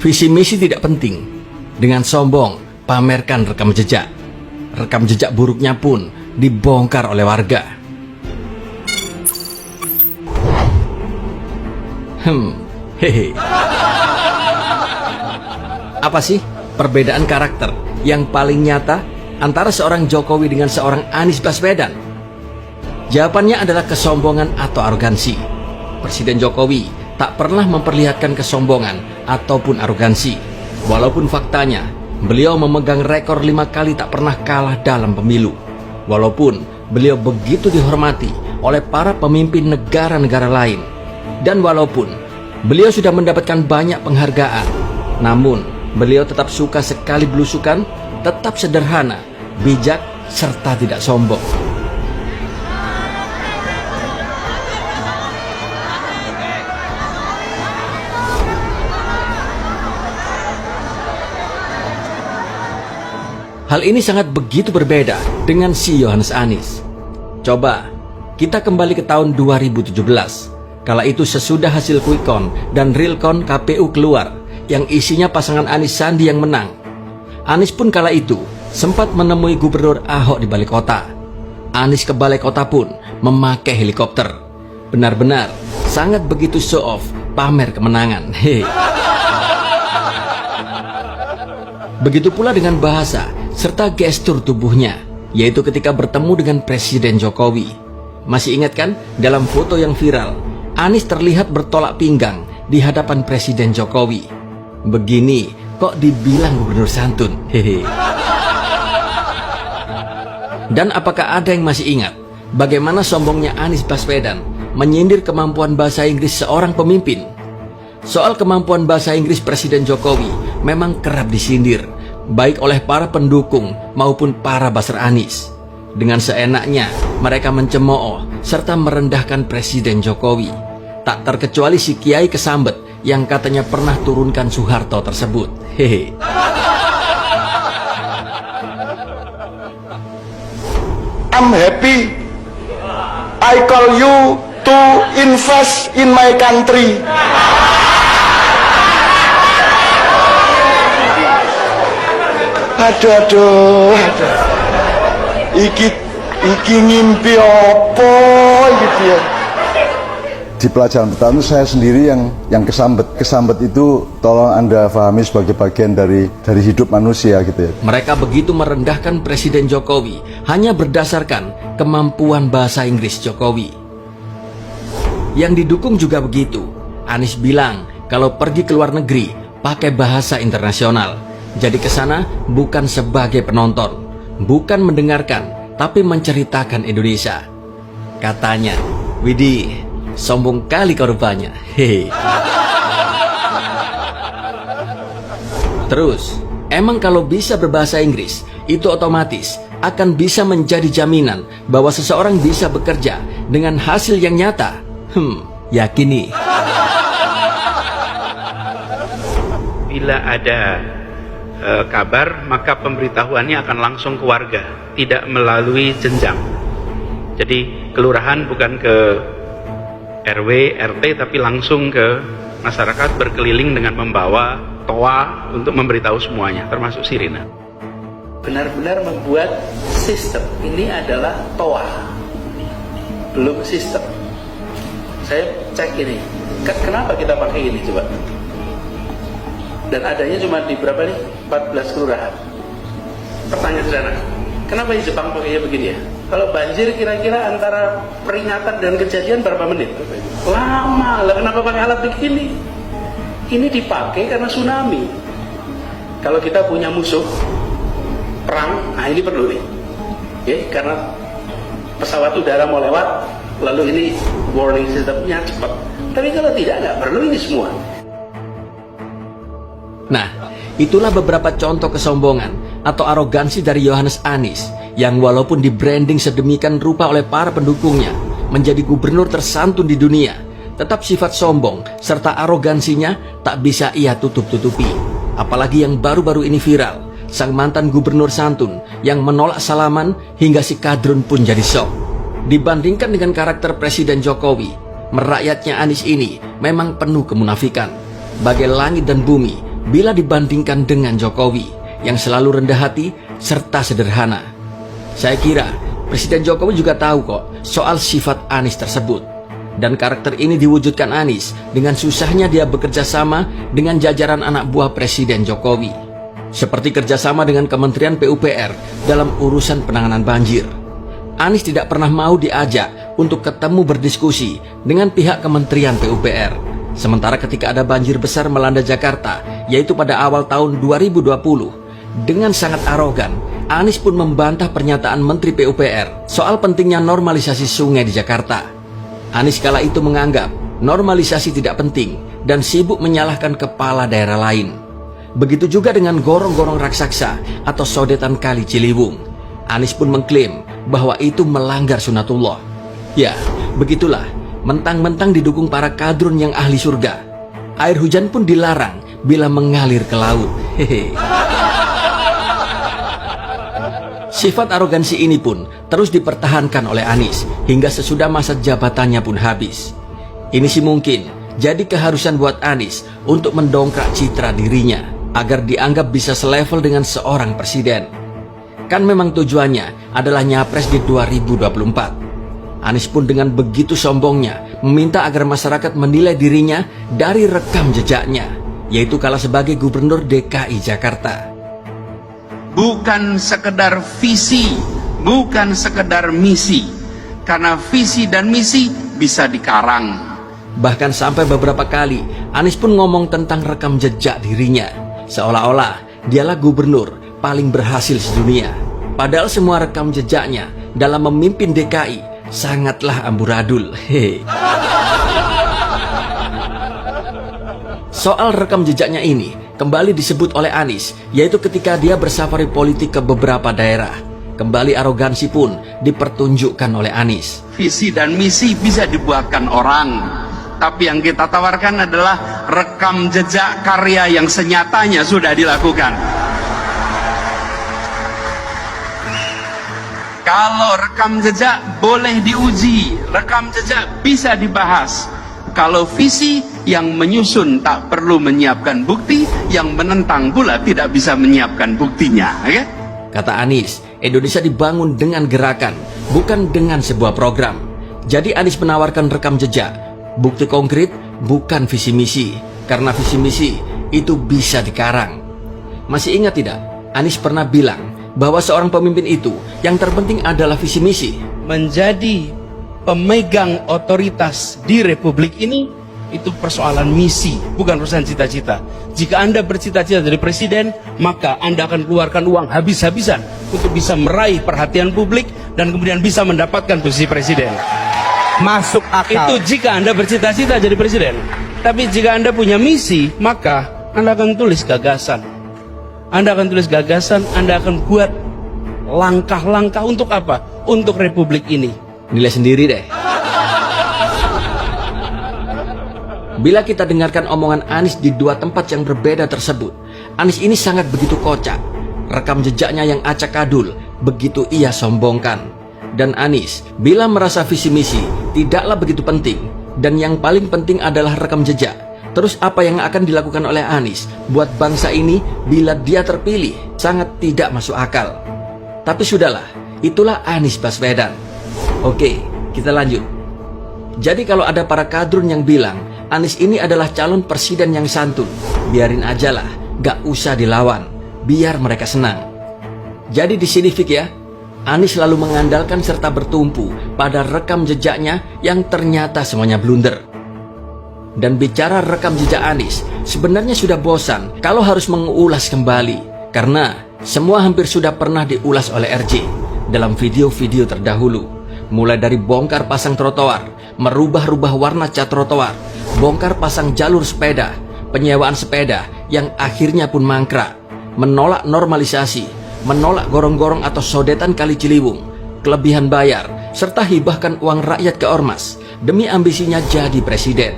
Visi misi tidak penting. Dengan sombong, pamerkan rekam jejak. Rekam jejak buruknya pun dibongkar oleh warga. Hehe. Apa sih perbedaan karakter yang paling nyata antara seorang Jokowi dengan seorang Anies Baswedan? Jawabannya adalah kesombongan atau arogansi. Presiden Jokowi tak pernah memperlihatkan kesombongan ataupun arogansi. Walaupun faktanya, beliau memegang rekor 5 kali tak pernah kalah dalam pemilu. Walaupun beliau begitu dihormati oleh para pemimpin negara-negara lain. Dan walaupun beliau sudah mendapatkan banyak penghargaan, namun beliau tetap suka sekali belusukan, tetap sederhana, bijak, serta tidak sombong. Hal ini sangat begitu berbeda dengan si Yohanes Anies. Coba kita kembali ke tahun 2017. Kala itu sesudah hasil quick-count dan real-count KPU keluar yang isinya pasangan Anies Sandi yang menang. Anies pun kala itu sempat menemui Gubernur Ahok di balai kota. Anies ke balai kota pun memakai helikopter. Benar-benar sangat begitu show off, pamer kemenangan. Begitu pula dengan bahasa serta gestur tubuhnya, yaitu ketika bertemu dengan Presiden Jokowi. Masih ingat kan dalam foto yang viral, Anies terlihat bertolak pinggang di hadapan Presiden Jokowi. Begini kok dibilang gubernur santun. Dan apakah ada yang masih ingat bagaimana sombongnya Anies Baswedan menyindir kemampuan bahasa Inggris seorang pemimpin? Soal kemampuan bahasa Inggris Presiden Jokowi memang kerap disindir, baik oleh para pendukung maupun para buzzer Anies. Dengan seenaknya mereka mencemooh serta merendahkan Presiden Jokowi. Tak terkecuali si Kiai Kesambet yang katanya pernah turunkan Soeharto tersebut. I'm happy. I call you to invest in my country. Aduh. Iki ngimpi apa gitu ya. Di pelajaran pertama saya sendiri yang kesambet. Kesambet itu tolong Anda pahami sebagai bagian dari hidup manusia gitu ya. Mereka begitu merendahkan Presiden Jokowi hanya berdasarkan kemampuan bahasa Inggris Jokowi. Yang didukung juga begitu. Anies bilang kalau pergi ke luar negeri pakai bahasa internasional. Jadi ke sana bukan sebagai penonton, bukan mendengarkan, tapi menceritakan Indonesia. Katanya, widih, sombong kali kau rupanya. Terus, emang kalau bisa berbahasa Inggris, itu otomatis akan bisa menjadi jaminan bahwa seseorang bisa bekerja dengan hasil yang nyata? Yakini. Bila ada kabar, maka pemberitahuannya akan langsung ke warga, tidak melalui jenjang. Jadi kelurahan bukan ke RW, RT, tapi langsung ke masyarakat, berkeliling dengan membawa toa untuk memberitahu semuanya, termasuk sirine. Benar-benar membuat sistem. Ini adalah toa, belum sistem. Saya cek ini, kenapa kita pakai ini coba? Dan adanya cuma di berapa nih? 14 kelurahan. Pertanyaan sederhana, kenapa di Jepang pakainya begini ya? Kalau banjir kira-kira antara peringatan dan kejadian berapa menit? Lama lah, kenapa pakai alat begini? Ini dipakai karena tsunami. Kalau kita punya musuh perang, nah ini perlu nih, karena pesawat udara mau lewat, lalu ini warning systemnya cepat. Tapi kalau tidak, nggak perlu ini semua. Nah, itulah beberapa contoh kesombongan atau arogansi dari Yohanes Anies yang walaupun di branding sedemikian rupa oleh para pendukungnya menjadi gubernur tersantun di dunia, tetap sifat sombong serta arogansinya tak bisa ia tutup-tutupi. Apalagi yang baru-baru ini viral, sang mantan gubernur santun yang menolak salaman hingga si kadrun pun jadi shock. Dibandingkan dengan karakter Presiden Jokowi, merakyatnya Anies ini memang penuh kemunafikan. Bagai langit dan bumi, bila dibandingkan dengan Jokowi yang selalu rendah hati serta sederhana. Saya kira Presiden Jokowi juga tahu kok soal sifat Anies tersebut. Dan karakter ini diwujudkan Anies dengan susahnya dia bekerja sama dengan jajaran anak buah Presiden Jokowi. Seperti kerjasama dengan Kementerian PUPR dalam urusan penanganan banjir. Anies tidak pernah mau diajak untuk ketemu berdiskusi dengan pihak Kementerian PUPR. Sementara ketika ada banjir besar melanda Jakarta, yaitu pada awal tahun 2020, dengan sangat arogan, Anies pun membantah pernyataan Menteri PUPR soal pentingnya normalisasi sungai di Jakarta. Anies kala itu menganggap normalisasi tidak penting dan sibuk menyalahkan kepala daerah lain. Begitu juga dengan gorong-gorong raksasa atau sodetan Kali Ciliwung. Anies pun mengklaim bahwa itu melanggar sunatullah. Ya, begitulah, mentang-mentang didukung para kadrun yang ahli surga. Air hujan pun dilarang bila mengalir ke laut. Hehe. Sifat arogansi ini pun terus dipertahankan oleh Anies hingga sesudah masa jabatannya pun habis. Ini sih mungkin jadi keharusan buat Anies untuk mendongkrak citra dirinya agar dianggap bisa selevel dengan seorang presiden. Kan memang tujuannya adalah nyapres di 2024. Anies pun dengan begitu sombongnya meminta agar masyarakat menilai dirinya dari rekam jejaknya, yaitu kala sebagai Gubernur DKI Jakarta. Bukan sekedar visi, bukan sekedar misi. Karena visi dan misi bisa dikarang. Bahkan sampai beberapa kali Anies pun ngomong tentang rekam jejak dirinya, seolah-olah dialah gubernur paling berhasil sedunia. Padahal semua rekam jejaknya dalam memimpin DKI sangatlah amburadul. Hehe. Soal rekam jejaknya ini kembali disebut oleh Anies, yaitu ketika dia bersafari politik ke beberapa daerah. Kembali arogansi pun dipertunjukkan oleh Anies. Visi dan misi bisa dibuatkan orang, tapi yang kita tawarkan adalah rekam jejak karya yang senyatanya sudah dilakukan. Kalau rekam jejak boleh diuji, rekam jejak bisa dibahas. Kalau visi yang menyusun tak perlu menyiapkan bukti, yang menentang pula tidak bisa menyiapkan buktinya. Okay? Kata Anies, Indonesia dibangun dengan gerakan, bukan dengan sebuah program. Jadi Anies menawarkan rekam jejak, bukti konkret, bukan visi misi. Karena visi misi itu bisa dikarang. Masih ingat tidak? Anies pernah bilang bahwa seorang pemimpin itu yang terpenting adalah visi misi. Menjadi pemegang otoritas di Republik ini itu persoalan misi, bukan persoalan cita-cita. Jika Anda bercita-cita jadi presiden, maka Anda akan keluarkan uang habis-habisan untuk bisa meraih perhatian publik dan kemudian bisa mendapatkan posisi presiden. Masuk akal. Itu jika Anda bercita-cita jadi presiden. Tapi jika Anda punya misi, maka Anda akan tulis gagasan. Anda akan tulis gagasan, Anda akan buat langkah-langkah untuk apa? Untuk Republik ini. Nilai sendiri deh. Bila kita dengarkan omongan Anies di dua tempat yang berbeda tersebut, Anies ini sangat begitu kocak. Rekam jejaknya yang acak adul, begitu ia sombongkan. Dan Anies, bila merasa visi misi tidaklah begitu penting, dan yang paling penting adalah rekam jejak, terus apa yang akan dilakukan oleh Anies buat bangsa ini bila dia terpilih? Sangat tidak masuk akal. Tapi sudahlah, itulah Anies Baswedan. Oke, kita lanjut. Jadi kalau ada para kadrun yang bilang Anies ini adalah calon presiden yang santun, biarin aja lah, gak usah dilawan, biar mereka senang. Jadi di sini Fik ya, Anies selalu mengandalkan serta bertumpu pada rekam jejaknya yang ternyata semuanya blunder. Dan bicara rekam jejak Anies, sebenarnya sudah bosan kalau harus mengulas kembali, karena semua hampir sudah pernah diulas oleh RJ dalam video-video terdahulu. Mulai dari bongkar pasang trotoar, merubah-rubah warna cat trotoar, bongkar pasang jalur sepeda, penyewaan sepeda yang akhirnya pun mangkrak, menolak normalisasi, menolak gorong-gorong atau sodetan Kali Ciliwung, kelebihan bayar, serta hibahkan uang rakyat ke ormas demi ambisinya jadi presiden.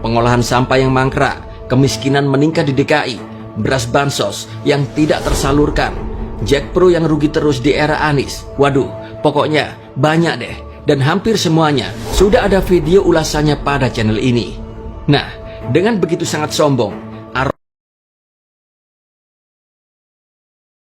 Pengolahan sampah yang mangkrak, kemiskinan meningkat di DKI, beras bansos yang tidak tersalurkan, Jack Pro yang rugi terus di era Anies. Waduh, pokoknya banyak deh, dan hampir semuanya sudah ada video ulasannya pada channel ini. Nah, dengan begitu sangat sombong,